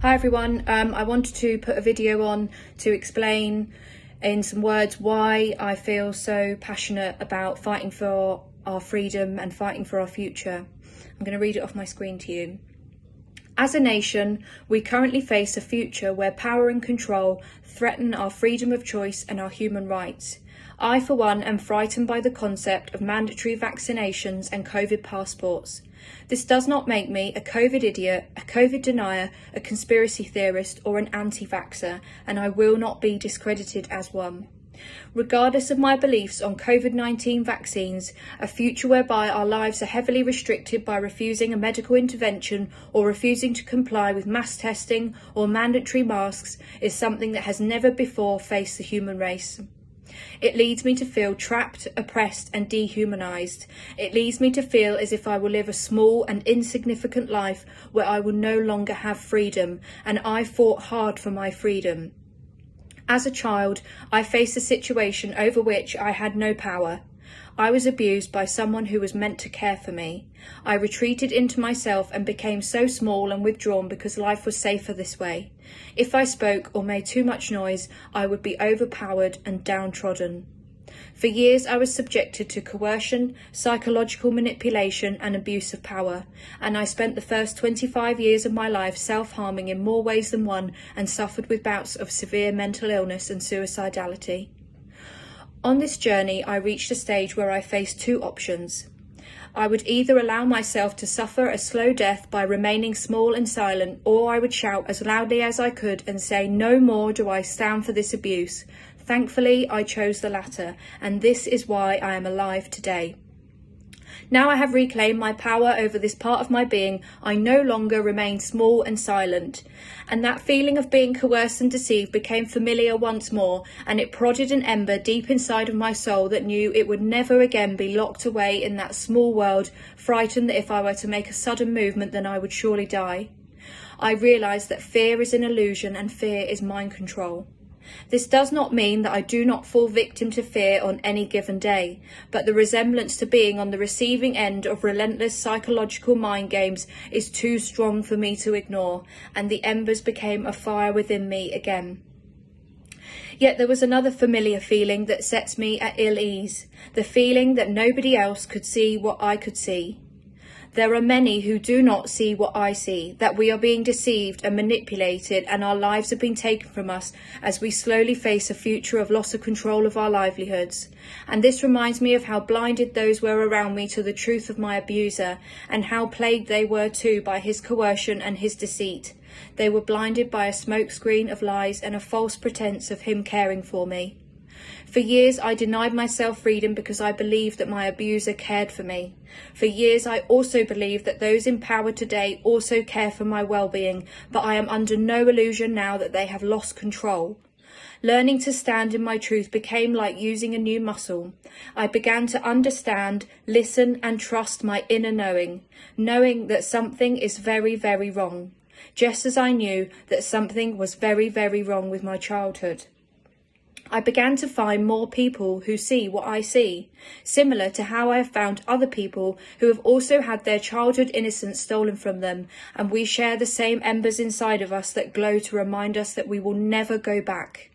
Hi everyone, I wanted to put a video on to explain in some words why I feel so passionate about fighting for our freedom and fighting for our future. I'm going to read it off my screen to you. As a nation, we currently face a future where power and control threaten our freedom of choice and our human rights. I, for one, am frightened by the concept of mandatory vaccinations and COVID passports. This does not make me a COVID idiot, a COVID denier, a conspiracy theorist or an anti-vaxxer, and I will not be discredited as one. Regardless of my beliefs on COVID-19 vaccines, a future whereby our lives are heavily restricted by refusing a medical intervention or refusing to comply with mass testing or mandatory masks is something that has never before faced the human race. It leads me to feel trapped, oppressed and dehumanised. It leads me to feel as if I will live a small and insignificant life where I will no longer have freedom, and I fought hard for my freedom. As a child, I faced a situation over which I had no power. I was abused by someone who was meant to care for me. I retreated into myself and became so small and withdrawn because life was safer this way. If I spoke or made too much noise, I would be overpowered and downtrodden. For years I was subjected to coercion, psychological manipulation and abuse of power, and I spent the first 25 years of my life self-harming in more ways than one and suffered with bouts of severe mental illness and suicidality. On this journey, I reached a stage where I faced two options. I would either allow myself to suffer a slow death by remaining small and silent, or I would shout as loudly as I could and say, "No more do I stand for this abuse." Thankfully, I chose the latter, and this is why I am alive today. Now I have reclaimed my power over this part of my being, I no longer remain small and silent. And that feeling of being coerced and deceived became familiar once more, and it prodded an ember deep inside of my soul that knew it would never again be locked away in that small world, frightened that if I were to make a sudden movement then I would surely die. I realised that fear is an illusion and fear is mind control. This does not mean that I do not fall victim to fear on any given day, but the resemblance to being on the receiving end of relentless psychological mind games is too strong for me to ignore, and the embers became a fire within me again. Yet there was another familiar feeling that sets me at ill ease, the feeling that nobody else could see what I could see. There are many who do not see what I see, that we are being deceived and manipulated and our lives have been taken from us as we slowly face a future of loss of control of our livelihoods. And this reminds me of how blinded those were around me to the truth of my abuser, and how plagued they were too by his coercion and his deceit. They were blinded by a smokescreen of lies and a false pretense of him caring for me. For years I denied myself freedom because I believed that my abuser cared for me. For years I also believed that those in power today also care for my well-being, but I am under no illusion now that they have lost control. Learning to stand in my truth became like using a new muscle. I began to understand, listen and trust my inner knowing, knowing that something is very, very wrong, just as I knew that something was very, very wrong with my childhood. I began to find more people who see what I see, similar to how I have found other people who have also had their childhood innocence stolen from them, and we share the same embers inside of us that glow to remind us that we will never go back.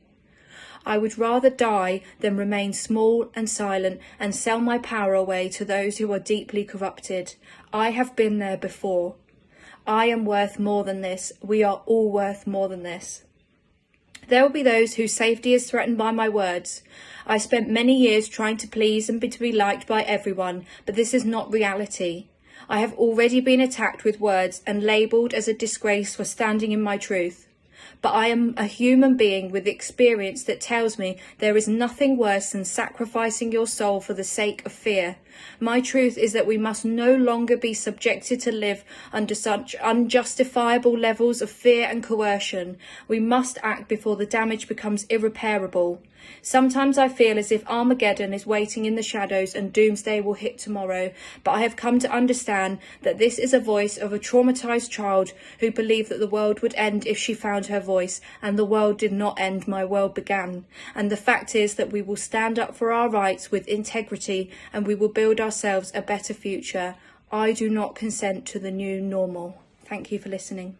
I would rather die than remain small and silent and sell my power away to those who are deeply corrupted. I have been there before. I am worth more than this. We are all worth more than this. There will be those whose safety is threatened by my words. I spent many years trying to please and to be liked by everyone, but this is not reality. I have already been attacked with words and labelled as a disgrace for standing in my truth. But I am a human being with experience that tells me there is nothing worse than sacrificing your soul for the sake of fear. My truth is that we must no longer be subjected to live under such unjustifiable levels of fear and coercion. We must act before the damage becomes irreparable. Sometimes I feel as if Armageddon is waiting in the shadows and doomsday will hit tomorrow, but I have come to understand that this is a voice of a traumatised child who believed that the world would end if she found her voice, and the world did not end, my world began. And the fact is that we will stand up for our rights with integrity and we will build ourselves a better future. I do not consent to the new normal. Thank you for listening.